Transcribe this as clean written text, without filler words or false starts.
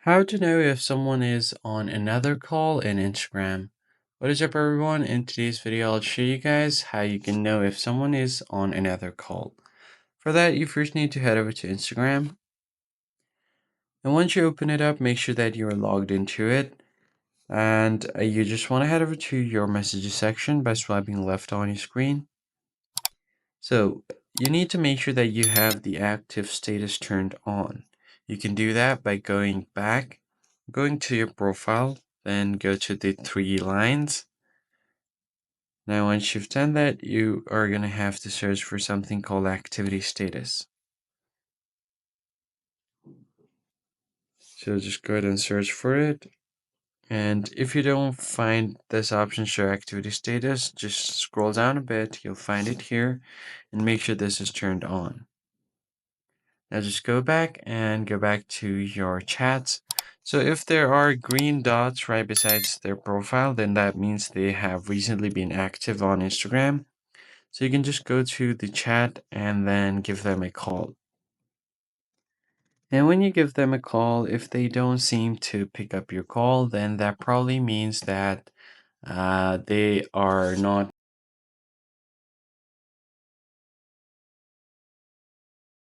How to know if someone is on another call in Instagram. What is up, everyone? In today's video, I'll show you guys how you can know if someone is on another call. For that, you first need to head over to Instagram. And once you open it up, make sure that you are logged into it. And you just want to head over to your messages section by swiping left on your screen. So you need to make sure that you have the active status turned on. You can do that by going back, going to your profile, then go to the three lines. Now, once you've done that, you are going to have to search for something called activity status. So just go ahead and search for it. And if you don't find this option, show activity status, just scroll down a bit, you'll find it here, and make sure this is turned on. Now just go back to your chats. So if there are green dots right besides their profile, then that means they have recently been active on Instagram. So you can just go to the chat and then give them a call. And when you give them a call, if they don't seem to pick up your call, then that probably means that they are not